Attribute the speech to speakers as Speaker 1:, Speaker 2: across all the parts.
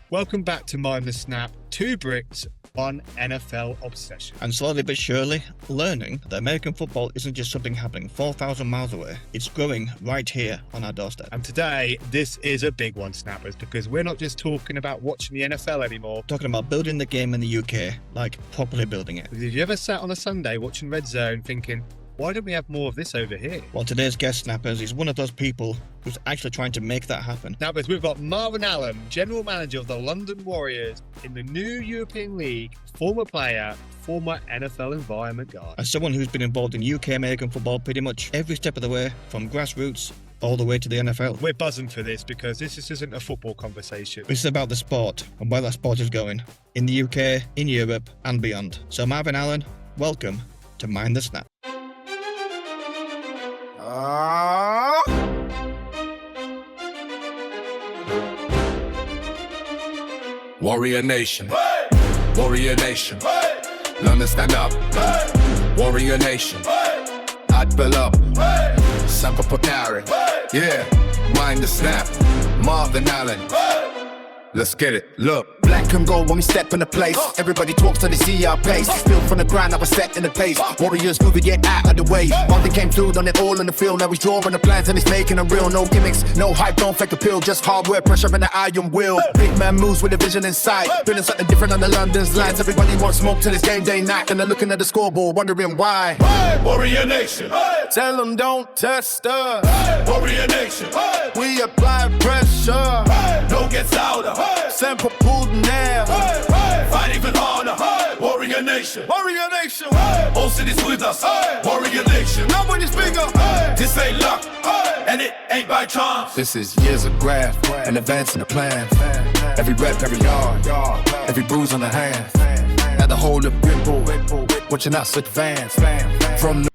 Speaker 1: Welcome back to Mind the Snap. 2 bricks, 1 NFL obsession.
Speaker 2: And slowly but surely, learning that American football isn't just something happening 4,000 miles away, it's growing right here on our doorstep.
Speaker 1: And today, this is a big one, Snappers, because we're not just talking about watching the NFL anymore.
Speaker 2: Talking about building the game in the UK, like properly building it.
Speaker 1: Have you ever sat on a Sunday watching Red Zone thinking, why don't we have more of this over here?
Speaker 2: Well, today's guest, Snappers, is one of those people who's actually trying to make that happen.
Speaker 1: Snappers, we've got Marvin Allen, General Manager of the London Warriors in the new European League, former player, former NFL environment guy.
Speaker 2: As someone who's been involved in UK American football pretty much every step of the way, from grassroots all the way to the NFL.
Speaker 1: We're buzzing for this because this isn't a football conversation.
Speaker 2: This is about the sport and where that sport is going in the UK, in Europe, and beyond. So Marvin Allen, welcome to Mind the Snap.
Speaker 3: Warrior Nation, Warrior Nation, London stand up, Warrior Nation, I'd fill up, Sample Pocari, yeah, Mind the Snap, Marvin Allen, let's get it, look.
Speaker 4: Black and gold when we step in the place. Everybody talks till they see our pace. Built from the ground, I was set in the pace. Warriors moving, get out of the way. Marvin came through, done it all in the field. Now he's drawing the plans and he's making them real. No gimmicks, no hype, don't fake appeal. Just hard work, pressure and the iron will. Big man moves with a vision in sight. Building something different on the London's lines. Everybody wants smoke till it's game day night. And they're looking at the scoreboard, wondering why.
Speaker 3: Warrior Nation,
Speaker 4: Tell them don't test us.
Speaker 3: Warrior Nation,
Speaker 4: We apply pressure.
Speaker 3: no gets louder,
Speaker 4: Sample pulled now.
Speaker 3: fight even harder, Warrior Nation,
Speaker 4: Warrior Nation.
Speaker 3: all cities with us, Warrior Nation,
Speaker 4: Nobody's bigger.
Speaker 3: this ain't luck, and it ain't by chance.
Speaker 4: This is years of graft and advancing the plan. Every rep, every yard, every bruise on the hand. Now the whole of Brimble, watching us advance. From the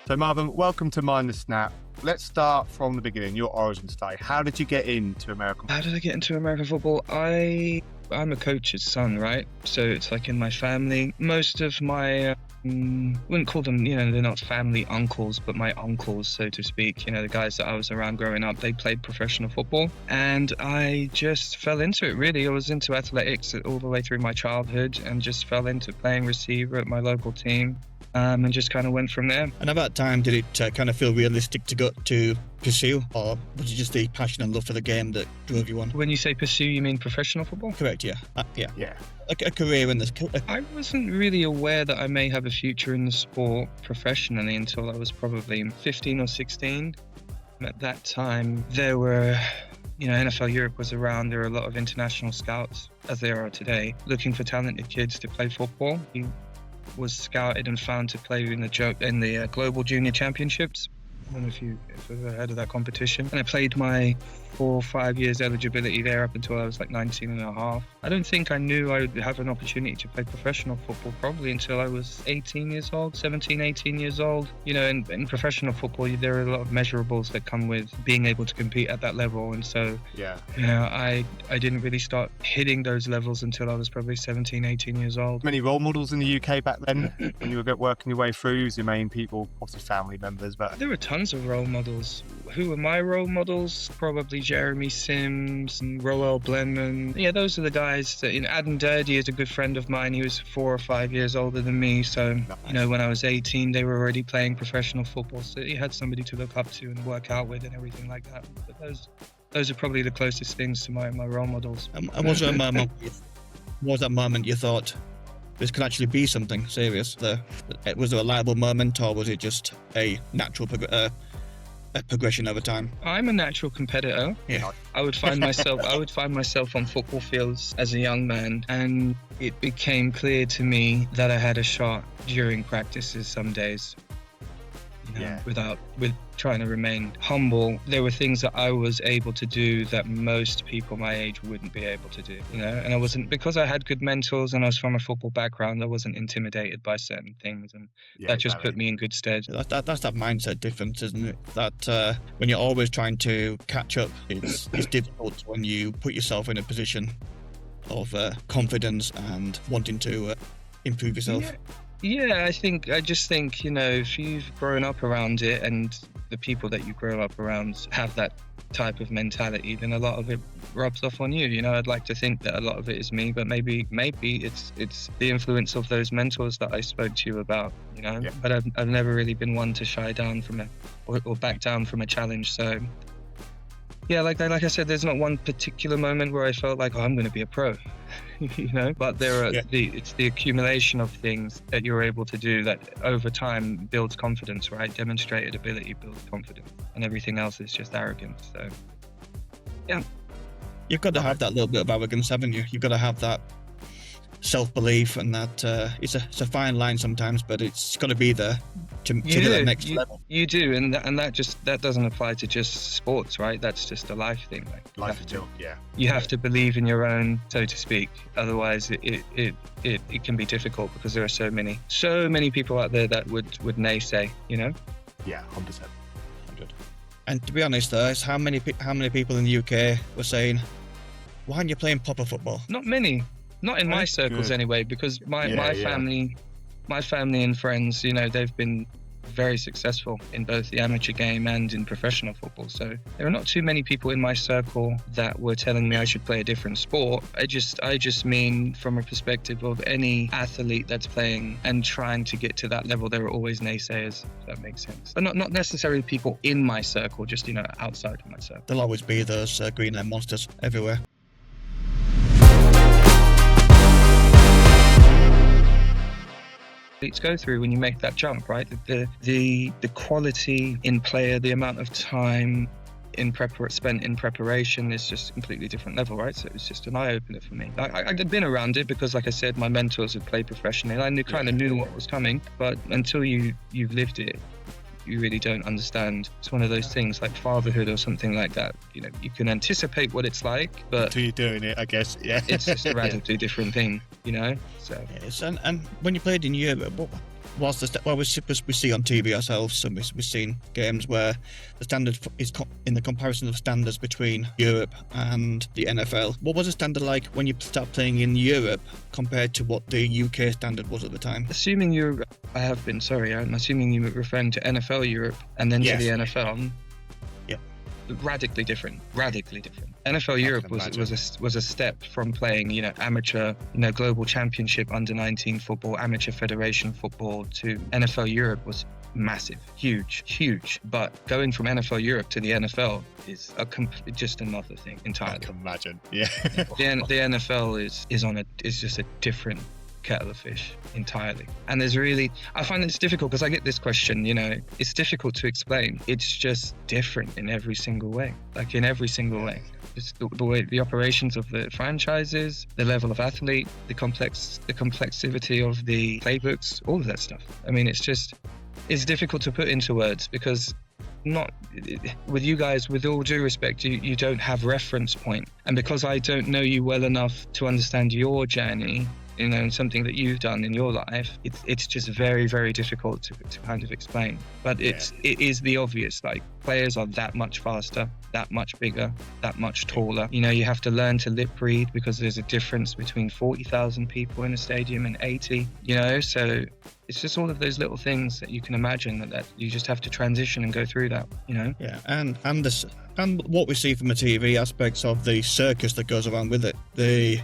Speaker 1: So Marvin, welcome to Mind the Snap. Let's start from the beginning, your origin story. How did you get into American
Speaker 5: How did I get into American football? I'm a coach's son, right? So it's like in my family. Most of my, wouldn't call them, they're not family uncles, but my uncles, so to speak, the guys that I was around growing up, they played professional football. And I just fell into it, really. I was into athletics all the way through my childhood and just fell into playing receiver at my local team. And just kind of went from there.
Speaker 2: And at that time, did it kind of feel realistic to pursue, or was it just the passion and love for the game that drove you on?
Speaker 5: When you say pursue, you mean professional football?
Speaker 2: Correct, yeah.
Speaker 1: Yeah.
Speaker 2: A career in this.
Speaker 5: I wasn't really aware that I may have a future in the sport professionally until I was probably 15 or 16. At that time, there were, NFL Europe was around. There were a lot of international scouts, as there are today, looking for talented kids to play football. He was scouted and found to play in the Global Junior Championships. I don't know if you've ever heard of that competition. And I played my 4 or 5 years eligibility there up until I was like 19 and a half. I don't think I knew I would have an opportunity to play professional football probably until I was 18 years old, 17, 18 years old. In professional football, there are a lot of measurables that come with being able to compete at that level. And so, I didn't really start hitting those levels until I was probably 17, 18 years old.
Speaker 1: Many role models in the UK back then when you were working your way through? Your main people, obviously family members, but
Speaker 5: there were tons of role models. Who were my role models? Probably Jeremy Sims and Roel Blenman. Yeah, those are the guys that, Adam Durdy is a good friend of mine. He was 4 or 5 years older than me. So, when I was 18, they were already playing professional football. So he had somebody to look up to and work out with and everything like that. But those are probably the closest things to my role models.
Speaker 2: And was there that moment you thought this could actually be something serious? Was there a liable moment, or was it just a natural progression over time?
Speaker 5: I'm a natural competitor.
Speaker 2: Yeah.
Speaker 5: I would find myself on football fields as a young man, and it became clear to me that I had a shot during practices some days. With trying to remain humble, there were things that I was able to do that most people my age wouldn't be able to do, and I wasn't, because I had good mentors and I was from a football background, I wasn't intimidated by certain things, and that just put me in good stead.
Speaker 2: That's that mindset difference, isn't it? That when you're always trying to catch up, it's difficult when you put yourself in a position of confidence and wanting to improve yourself.
Speaker 5: Yeah, I just think, if you've grown up around it and the people that you grow up around have that type of mentality, then a lot of it rubs off on you. I'd like to think that a lot of it is me, but maybe it's the influence of those mentors that I spoke to you about,
Speaker 1: Yeah.
Speaker 5: But I've never really been one to shy down from it or back down from a challenge. So yeah, like I said, there's not one particular moment where I felt like, oh, I'm going to be a pro, But there are it's the accumulation of things that you're able to do that over time builds confidence, right? Demonstrated ability builds confidence, and everything else is just arrogance. So, yeah,
Speaker 2: You've got to have that little bit of arrogance, haven't you? You've got to have that self-belief, and that it's a fine line sometimes, but it's got to be there to get that next level.
Speaker 5: You do, and that doesn't apply to just sports, right? That's just a life thing. Like
Speaker 1: Life is joke, yeah.
Speaker 5: you have to believe in your own, so to speak. Otherwise, it can be difficult because there are so many people out there that would naysay,
Speaker 1: Yeah, 100%.
Speaker 2: And to be honest, though, it's how many people in the UK were saying, "Why aren't you playing proper football?"
Speaker 5: Not many. Not in my circles anyway, because my family and friends, they've been very successful in both the amateur game and in professional football. So there are not too many people in my circle that were telling me I should play a different sport. I just mean from a perspective of any athlete that's playing and trying to get to that level, there are always naysayers, if that makes sense. But not necessarily people in my circle, just, outside of my circle.
Speaker 2: There'll always be those greenland monsters everywhere.
Speaker 5: Athletes go through when you make that jump, right? The quality in player, the amount of time spent in preparation is just a completely different level, right? So it's just an eye-opener for me. I'd been around it because, like I said, my mentors had played professionally. I kind of knew what was coming, but until you've lived it, you really don't understand. It's one of those things like fatherhood or something like that. You can anticipate what it's like, but
Speaker 1: Until you're doing it, I guess. Yeah.
Speaker 5: it's just a radically different thing, So
Speaker 2: Yes, and when you played in Europe, what we see on TV ourselves, and we've seen games where the standard is in the comparison of standards between Europe and the NFL. What was the standard like when you start playing in Europe compared to what the UK standard was at the time?
Speaker 5: I'm assuming you were referring to NFL Europe and then to the NFL.
Speaker 2: Yeah.
Speaker 5: Radically different. NFL Europe was a step from playing, amateur, global championship under 19 football, amateur federation football, to NFL Europe was massive, huge. But going from NFL Europe to the NFL is just another thing entirely.
Speaker 1: I can imagine. Yeah.
Speaker 5: The NFL is just a different kettle of fish entirely. And I find it's difficult because I get this question, it's difficult to explain. It's just different in every single way. It's the way the operations of the franchises, the level of athlete, the complexity of the playbooks, all of that stuff. I mean, it's difficult to put into words because with you guys, with all due respect, you don't have reference point. And because I don't know you well enough to understand your journey, and something that you've done in your life, it's just very, very difficult to kind of explain. But it is the obvious, like players are that much faster, that much bigger, that much taller. You have to learn to lip read because there's a difference between 40,000 people in a stadium and 80, so it's just all of those little things that you can imagine that you just have to transition and go through that,
Speaker 2: Yeah, and what we see from the TV aspects of the circus that goes around with it, the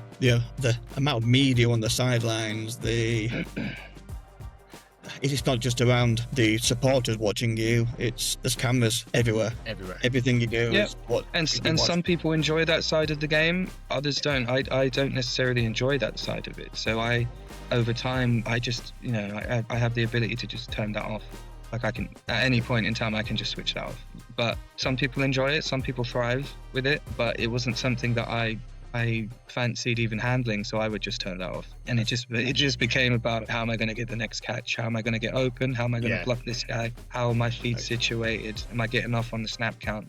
Speaker 2: amount of media on the sidelines, it's not just around the supporters watching you. There's cameras everywhere. Everything you do is what.
Speaker 5: And some people enjoy that side of the game. Others don't. I don't necessarily enjoy that side of it. So over time, I just I have the ability to just turn that off. Like I can, at any point in time, I can just switch that off. But some people enjoy it. Some people thrive with it. But it wasn't something that I fancied even handling, so I would just turn that off. And it just became about how am I going to get the next catch? How am I going to get open? How am I going to block this guy? How are my feet situated? Am I getting off on the snap count?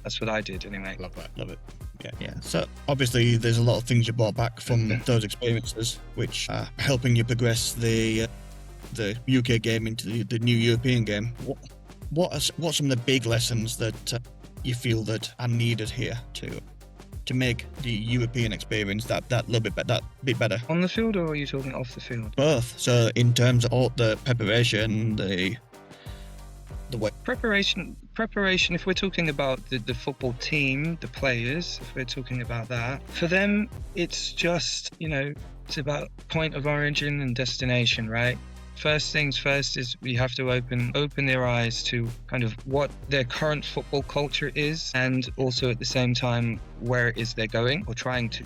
Speaker 5: That's what I did anyway.
Speaker 1: Love that.
Speaker 2: Love it. Yeah. So obviously there's a lot of things you brought back from those experiences, which are helping you progress the UK game into the new European game. What are some of the big lessons that you feel that are needed here too? to make the European experience that little bit better?
Speaker 5: On the field, or are you talking off the field?
Speaker 2: Both. So in terms of all the preparation, the way.
Speaker 5: Preparation. If we're talking about the football team, the players, if we're talking about that, for them, it's just, it's about point of origin and destination, right? First things first is we have to open their eyes to kind of what their current football culture is, and also at the same time where it is they're going, or trying to,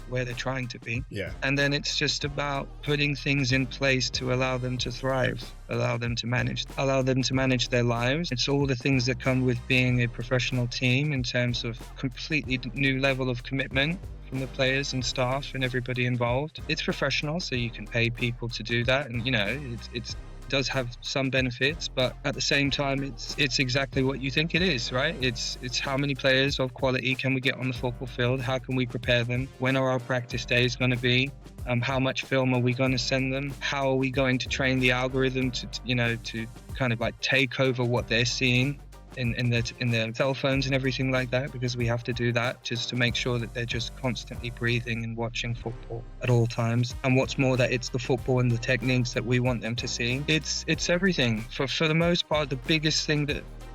Speaker 5: where they're trying to be.
Speaker 1: Yeah.
Speaker 5: And then it's just about putting things in place to allow them to thrive, allow them to manage their lives. It's all the things that come with being a professional team in terms of completely new level of commitment from the players and staff and everybody involved. It's professional, so you can pay people to do that, and it does have some benefits, but at the same time it's exactly what you think it is, right? It's how many players of quality can we get on the football field, how can we prepare them, when are our practice days going to be, how much film are we going to send them, how are we going to train the algorithm to kind of like take over what they're seeing in their cell phones and everything like that, because we have to do that just to make sure that they're just constantly breathing and watching football at all times. And what's more, that it's the football and the techniques that we want them to see. It's everything. For the most part, the biggest thing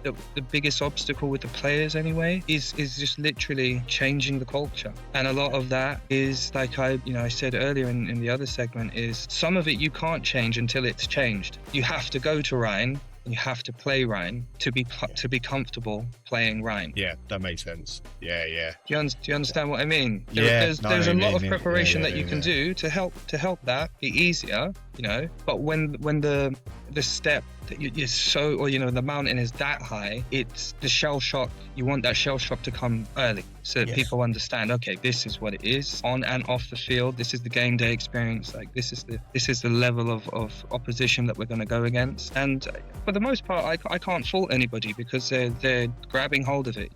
Speaker 5: the biggest obstacle with the players anyway is just literally changing the culture. And a lot of that is, like I said earlier in the other segment, is some of it you can't change until it's changed. You have to go to Rhine. You have to play Rhine to be comfortable playing Rhine.
Speaker 1: Yeah, that makes sense. Yeah.
Speaker 5: Do you understand what I mean?
Speaker 1: There's
Speaker 5: a lot of preparation that you can do to help that be easier, But when the step that you're so, or the mountain is that high, it's the shell shock. You want that shell shock to come early, so that people understand, okay, this is what it is on and off the field. This is the game day experience. Like this is the level of opposition that we're going to go against. And for the most part, I can't fault anybody, because they're grabbing hold of it.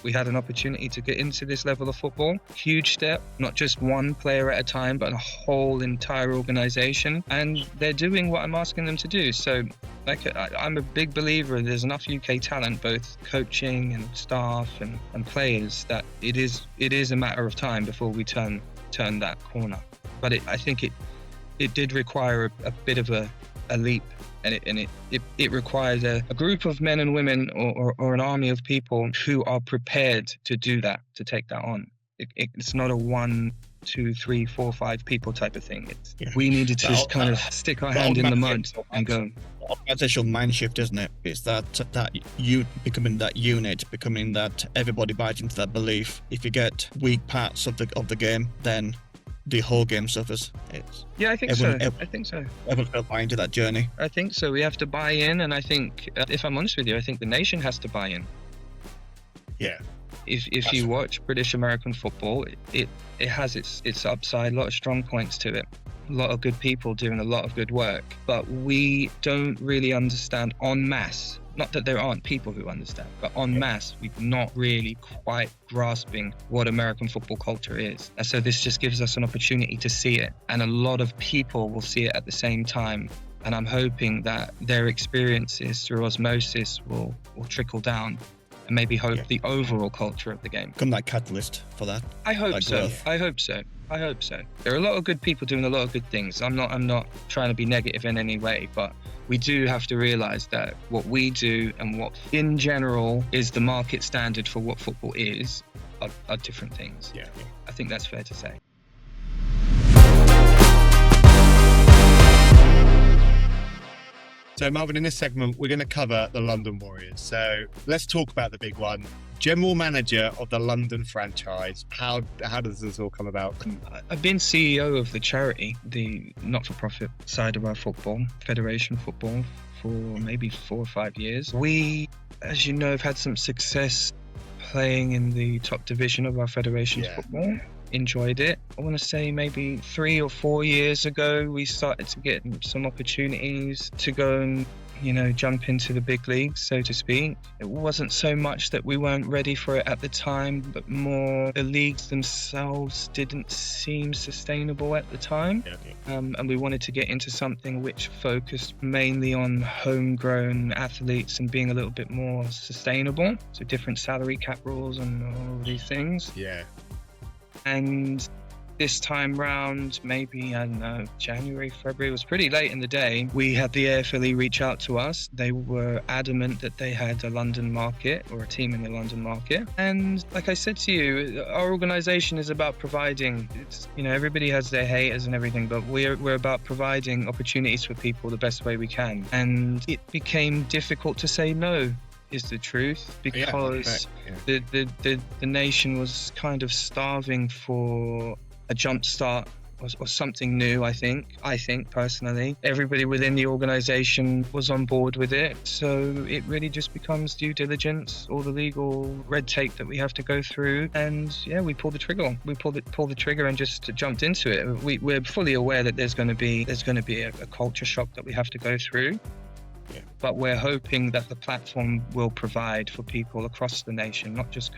Speaker 5: We had an opportunity to get into this level of football. Huge step, not just one player at a time, but a whole entire organization. And they're doing what I'm asking them to do. So, I'm a big believer there's enough UK talent, both coaching and staff and players, that it is a matter of time before we turn that corner. But I think it did require a bit of a leap, and it requires a group of men and women or an army of people who are prepared to do that, to take that on. It's not a 1, 2, 3, 4, 5 people type of thing. We needed to just kind of stick our hand in the mud and go.
Speaker 2: Organizational mind shift, isn't it? It's that you becoming that unit, becoming that everybody buys into that belief. If you get weak parts of the game, then the whole game suffers.
Speaker 5: I think so.
Speaker 2: Everyone will buy into that journey.
Speaker 5: I think so. We have to buy in, and I think, if I'm honest with you, I think the nation has to buy in.
Speaker 1: Yeah.
Speaker 5: If you watch British American football, it has its upside, a lot of strong points to it, a lot of good people doing a lot of good work, but we don't really understand en masse. Not that there aren't people who understand, but en masse, we're not really quite grasping what American football culture is. And so this just gives us an opportunity to see it, and a lot of people will see it at the same time. And I'm hoping that their experiences through osmosis will trickle down, and maybe the overall culture of the game.
Speaker 2: Become that catalyst for that.
Speaker 5: I hope so.
Speaker 2: Growth.
Speaker 5: I hope so. There are a lot of good people doing a lot of good things. I'm not trying to be negative in any way, but we do have to realize that what we do and what in general is the market standard for what football is are different things.
Speaker 1: Yeah.
Speaker 5: I think that's fair to say.
Speaker 1: So, Marvin, in this segment, we're going to cover the London Warriors. So let's talk about the big one. General manager of the London franchise. How does this all come about?
Speaker 5: I've been CEO of the charity, the not-for-profit side of our football, Federation Football, for maybe 4 or 5 years. We, as you know, have had some success playing in the top division of our Federation's football. Enjoyed it. I want to say maybe 3 or 4 years ago, we started to get some opportunities to go and jump into the big leagues, so to speak. It wasn't so much that we weren't ready for it at the time, but more the leagues themselves didn't seem sustainable at the time. And we wanted to get into something which focused mainly on homegrown athletes and being a little bit more sustainable. So different salary cap rules and all of these things.
Speaker 1: Yeah.
Speaker 5: And this time round, maybe, I don't know, January, February, it was pretty late in the day. We had the AFLE reach out to us. They were adamant that they had a London market, or a team in the London market. And like I said to you, our organisation is about providing, everybody has their haters and everything, but we're about providing opportunities for people the best way we can. And it became difficult to say no, is the truth, because the nation was kind of starving for a jump start or something new. I think personally, everybody within the organization was on board with it. So it really just becomes due diligence, all the legal red tape that we have to go through. And we pulled the trigger. We pulled the trigger and just jumped into it. We're fully aware that there's going to be a culture shock that we have to go through. But we're hoping that the platform will provide for people across the nation, not just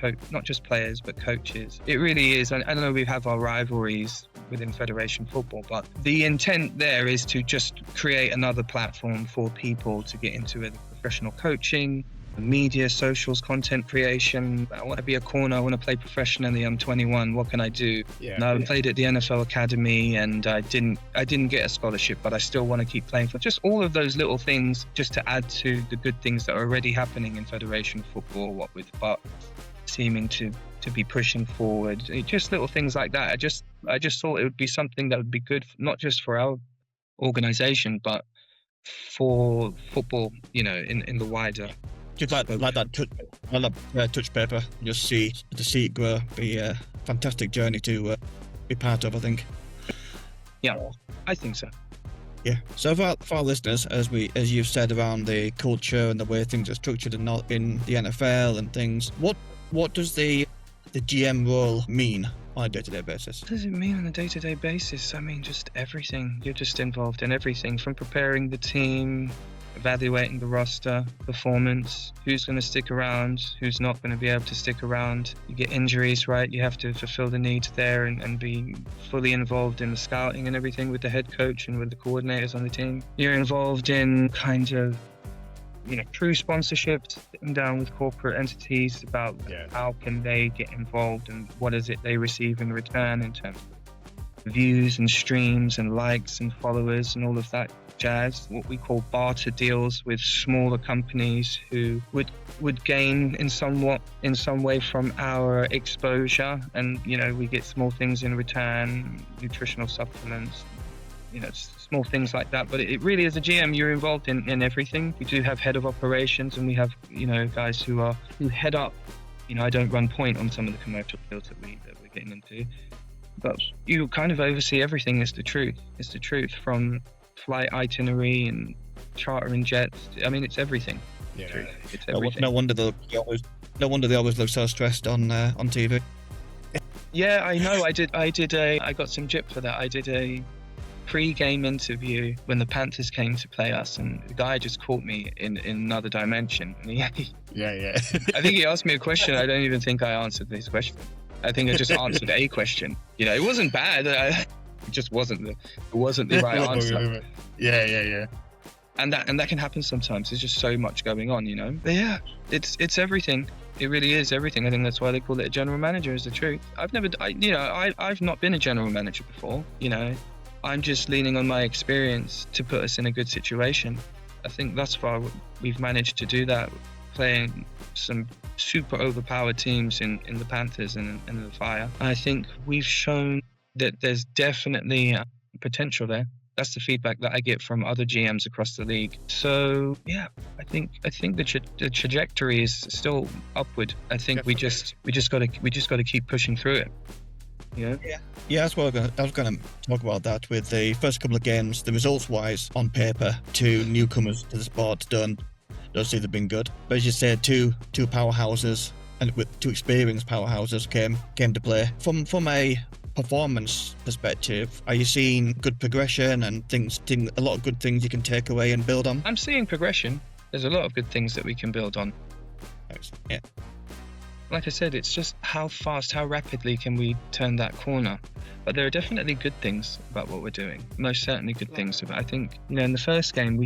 Speaker 5: players, but coaches. It really is. I know we have our rivalries within Federation football, but the intent there is to just create another platform for people to get into professional coaching, media, socials, content creation. I want to be a corner. I want to play professionally. I'm 21. What can I do? I played at the NFL Academy and I didn't get a scholarship, but I still want to keep playing for just all of those little things, just to add to the good things that are already happening in Federation football. What with Buck seeming to be pushing forward, just little things like that. I just thought it would be something that would be good, not just for our organisation, but for football. In the wider.
Speaker 2: Just like that touch paper, just to see it grow, be a fantastic journey to be part of, I think.
Speaker 5: Yeah, I think so.
Speaker 2: Yeah. So for our listeners, as you've said, around the culture and the way things are structured in the NFL and things, what does the GM role mean on a day-to-day basis?
Speaker 5: What does it mean on a day-to-day basis? I mean, just everything. You're just involved in everything, from preparing the team, evaluating the roster, performance, who's going to stick around, who's not going to be able to stick around. You get injuries, right? You have to fulfill the needs there and be fully involved in the scouting and everything with the head coach and with the coordinators on the team. You're involved in kind of, true sponsorships, sitting down with corporate entities about how can they get involved and what is it they receive in return in terms of views and streams and likes and followers and all of that jazz. What we call barter deals with smaller companies who would gain in some way from our exposure, and we get small things in return, nutritional supplements, small things like that. But it really, as a GM, you're involved in everything. We do have head of operations, and we have guys who head up. I don't run point on some of the commercial deals that we're getting into, but you kind of oversee everything. It's the truth from flight itinerary and chartering jets. I mean, it's everything. It's everything.
Speaker 2: No wonder they always look so stressed on TV.
Speaker 5: Yeah, I know. I got some gyp for that. I did a pre-game interview when the Panthers came to play us, and the guy just caught me in another dimension.
Speaker 1: Yeah.
Speaker 5: I think he asked me a question. I don't even think I answered this question. I think I just answered a question. It wasn't bad. It just wasn't the right answer.
Speaker 1: Yeah.
Speaker 5: And that can happen sometimes. There's just so much going on, But yeah, it's everything. It really is everything. I think that's why they call it a general manager, is the truth. I've not been a general manager before. I'm just leaning on my experience to put us in a good situation. I think thus far we've managed to do that, playing some super overpowered teams in the Panthers and the Fire. I think we've shown that there's definitely potential there. That's the feedback that I get from other GMs across the league. So yeah, I think the trajectory is still upward. I think we just got to keep pushing through it. Yeah,
Speaker 2: that's what I was going to talk about. That with the first couple of games, the results wise on paper, to newcomers to the sport don't seem to have been good. But as you said, two powerhouses, and with two experienced powerhouses came to play. From a performance perspective, are you seeing good progression and a lot of good things you can take away and build on?
Speaker 5: I'm seeing progression. There's a lot of good things that we can build on.
Speaker 2: Yeah.
Speaker 5: Like I said, it's just how fast, how rapidly can we turn that corner? But there are definitely good things about what we're doing. Most certainly good things. But I think, in the first game, we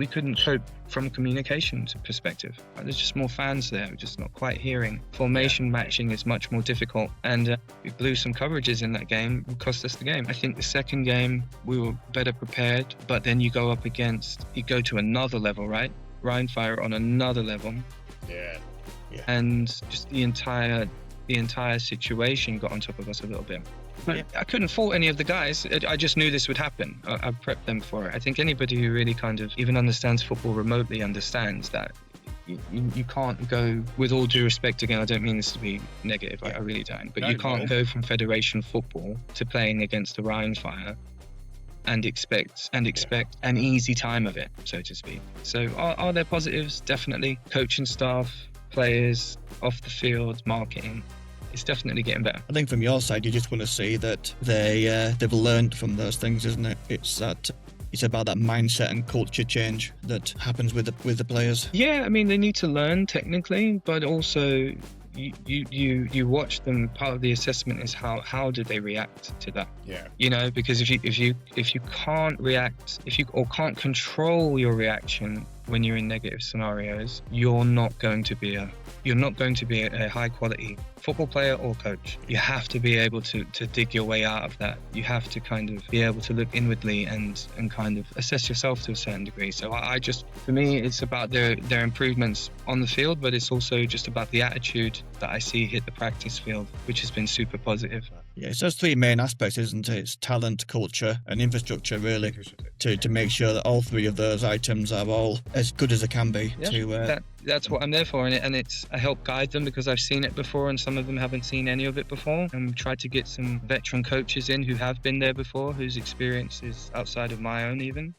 Speaker 5: couldn't cope from a communication perspective. There's just more fans there, we're just not quite hearing. Formation matching is much more difficult. And we blew some coverages in that game, it cost us the game. I think the second game, we were better prepared. But then you go to another level, right? Rhine Fire on another level.
Speaker 1: Yeah.
Speaker 5: And just the entire situation got on top of us a little bit. But I couldn't fault any of the guys. I just knew this would happen. I prepped them for it. I think anybody who really kind of even understands football remotely understands that you can't go, with all due respect, again, I don't mean this to be negative, I really don't, but you can't go from Federation football to playing against the Rhine Fire and expect an easy time of it, so to speak. So are there positives? Definitely. Coaching staff, players, off the field, marketing, it's definitely getting better.
Speaker 2: I think from your side, you just want to see that they've learned from those things, isn't it? It's about that mindset and culture change that happens with the players.
Speaker 5: Yeah, I mean, they need to learn technically, but also you watch them. Part of the assessment is how did they react to that?
Speaker 1: Yeah.
Speaker 5: Because if you can't react, or can't control your reaction when you're in negative scenarios, you're not going to be a high quality football player or coach. You have to be able to dig your way out of that. You have to kind of be able to look inwardly and kind of assess yourself to a certain degree. So for me, it's about their improvements on the field, but it's also just about the attitude that I see hit the practice field, which has been super positive.
Speaker 2: Yeah, it's those three main aspects, isn't it? It's talent, culture, and infrastructure, really, to make sure that all three of those items are all as good as they can be.
Speaker 5: Yeah, that's what I'm there for, and I help guide them because I've seen it before, and some of them haven't seen any of it before. And tried to get some veteran coaches in who have been there before, whose experience is outside of my own even.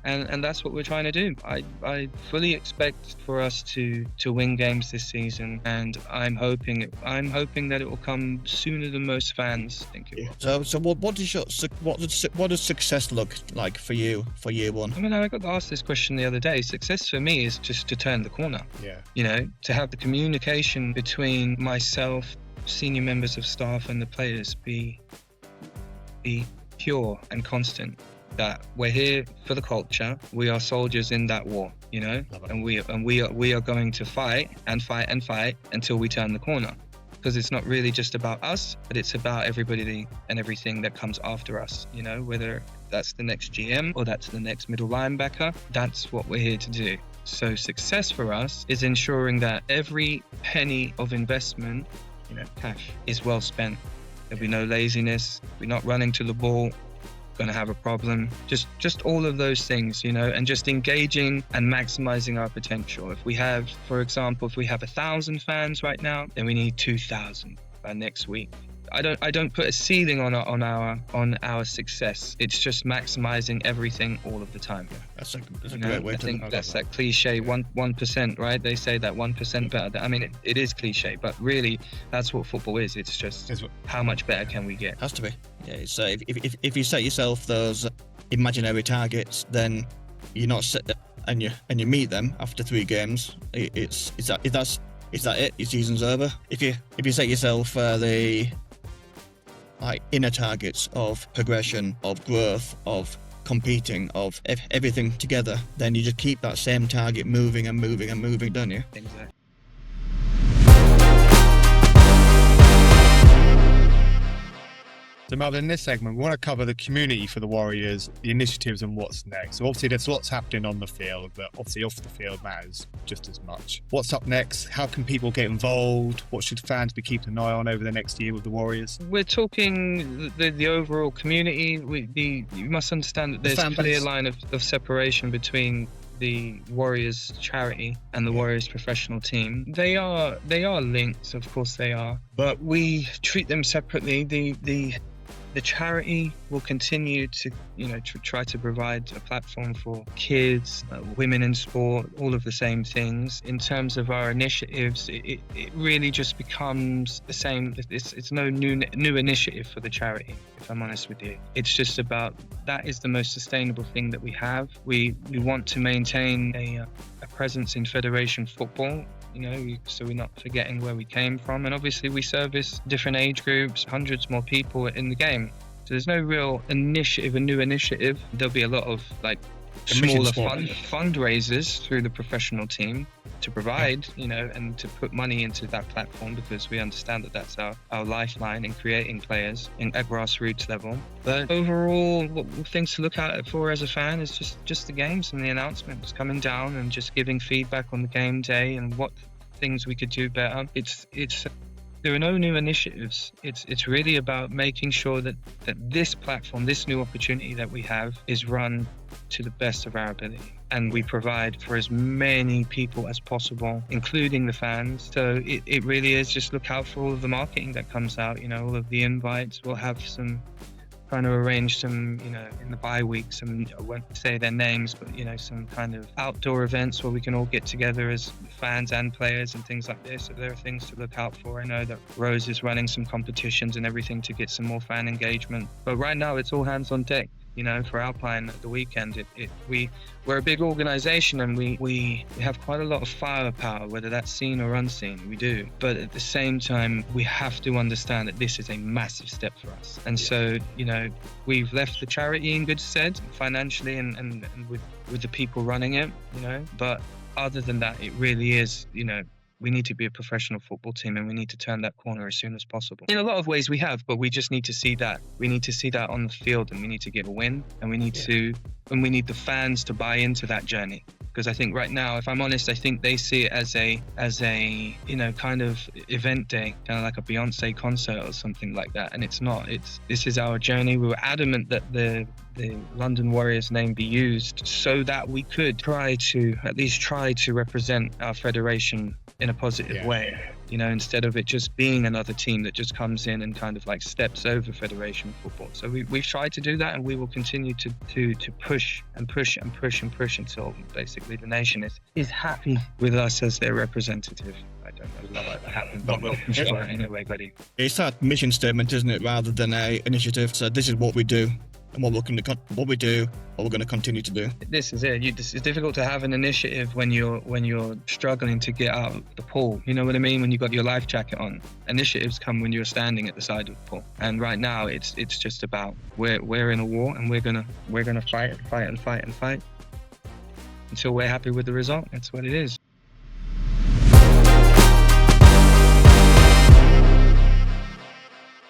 Speaker 5: And that's what we're trying to do. I fully expect for us to win games this season, and I'm hoping that it will come sooner than most fans think it will.
Speaker 2: So what does success look like for you for year one?
Speaker 5: I mean, I got asked this question the other day. Success for me is just to turn the corner.
Speaker 1: Yeah.
Speaker 5: To have the communication between myself, senior members of staff, and the players be pure and constant. That we're here for the culture. We are soldiers in that war, and we are going to fight and fight and fight until we turn the corner. Because it's not really just about us, but it's about everybody and everything that comes after us. Whether that's the next GM or that's the next middle linebacker, that's what we're here to do. So success for us is ensuring that every penny of investment, cash, is well spent. There'll be no laziness. We're not running to the ball. Going to have a problem, just all of those things, and just engaging and maximizing our potential. If we have, for example, 1,000 fans right now, then we need 2,000 by next week. I don't put a ceiling on our success. It's just maximizing everything all of the time.
Speaker 2: That's a great way to think.
Speaker 5: I think that's that cliche 1%, right? They say that 1% better. I mean, it is cliche, but really, that's what football is. It's just how much better can we get?
Speaker 2: Has to be. Yeah. So if you set yourself those imaginary targets, then you're not set and you meet them after 3 games. Is that it? Your season's over. If you set yourself the inner targets of progression, of growth, of competing, of everything together, then you just keep that same target moving and moving and moving, don't you?
Speaker 5: Exactly.
Speaker 1: So Marvin, in this segment, we want to cover the community for the Warriors, the initiatives and what's next. So obviously there's lots happening on the field, but obviously off the field matters just as much. What's up next? How can people get involved? What should fans be keeping an eye on over the next year with the Warriors?
Speaker 5: We're talking the overall community. You must understand that there's a clear line of separation between the Warriors charity and the Warriors professional team. They are linked, of course they are, but we treat them separately. The the charity will continue to, to try to provide a platform for kids, women in sport, all of the same things. In terms of our initiatives, it really just becomes the same. It's no new initiative for the charity, if I'm honest with you. It's just about, that is the most sustainable thing that we have. We want to maintain a presence in federation football, so we're not forgetting where we came from. And obviously we service different age groups, hundreds more people in the game. So there's no real initiative, a new initiative. There'll be a lot of smaller fundraisers through the professional team to provide, and to put money into that platform, because we understand that that's our lifeline in creating players at grassroots level. But overall, things to look out for as a fan is just the games and the announcements coming down and just giving feedback on the game day and what things we could do better. There are no new initiatives. It's really about making sure that this platform, this new opportunity that we have, is run to the best of our ability. And we provide for as many people as possible, including the fans. So it really is just look out for all of the marketing that comes out, all of the invites. We'll have some, trying to arrange some, in the bye week, some, I won't say their names, but, some kind of outdoor events where we can all get together as fans and players and things like this. So there are things to look out for. I know that Rose is running some competitions and everything to get some more fan engagement. But right now it's all hands on deck. For Alpine at the weekend, we're a big organization and we have quite a lot of firepower, whether that's seen or unseen, we do. But at the same time, we have to understand that this is a massive step for us. And so, we've left the charity in good stead financially and with the people running it, but other than that, it really is, we need to be a professional football team and we need to turn that corner as soon as possible. In a lot of ways we have, but we just need to see that. We need to see that on the field and we need to get a win and we need the fans to buy into that journey. Because I think right now, if I'm honest, I think they see it as a kind of event day, kind of like a Beyonce concert or something like that. And it's not. This is our journey. We were adamant that the London Warriors name be used so that we could at least try to represent our federation in a positive way. Instead of it just being another team that just comes in and kind of steps over federation football. So we've tried to do that, and we will continue to push and push and push and push until basically the nation is happy with us as their representative. I don't know if that happened, but we'll ensure it anyway, buddy.
Speaker 2: It's that mission statement, isn't it, rather than a initiative. So this is what we do. And what we're going to continue to do.
Speaker 5: This is it. It's difficult to have an initiative when you're struggling to get out of the pool. You know what I mean? When you've got your life jacket on. Initiatives come when you're standing at the side of the pool. And right now, it's just about we're in a war, and we're gonna fight and fight and fight and fight until we're happy with the result. That's what it is.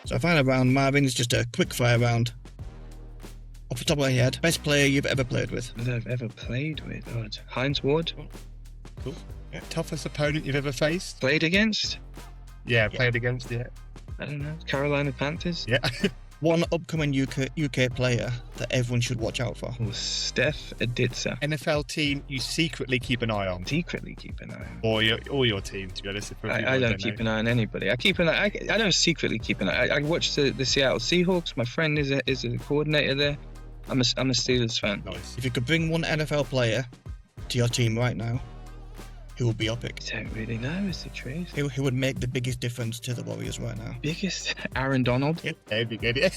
Speaker 2: So final round, Marvin, is just a quick fire round. Off the top of my head, best player you've ever played with?
Speaker 5: That I've ever played with? Heinz Ward.
Speaker 1: Cool. Yeah. Toughest opponent you've ever faced?
Speaker 5: Played against?
Speaker 1: Yeah, played against, yeah.
Speaker 5: I don't know. Carolina Panthers?
Speaker 1: Yeah.
Speaker 2: One upcoming UK player that everyone should watch out for?
Speaker 5: Steph Aditsa.
Speaker 1: NFL team you secretly keep an eye on?
Speaker 5: Secretly keep an eye on?
Speaker 1: Or your team, to be honest.
Speaker 5: I don't keep an eye on anybody. I don't secretly keep an eye. I watch the Seattle Seahawks. My friend is a coordinator there. I'm a Steelers fan.
Speaker 1: Nice.
Speaker 2: If you could bring one NFL player to your team right now, who would be your pick?
Speaker 5: I don't really know, is the truth.
Speaker 2: Who would make the biggest difference to the Warriors right now?
Speaker 5: Biggest? Aaron Donald?
Speaker 1: Yeah, that'd be good. Yeah.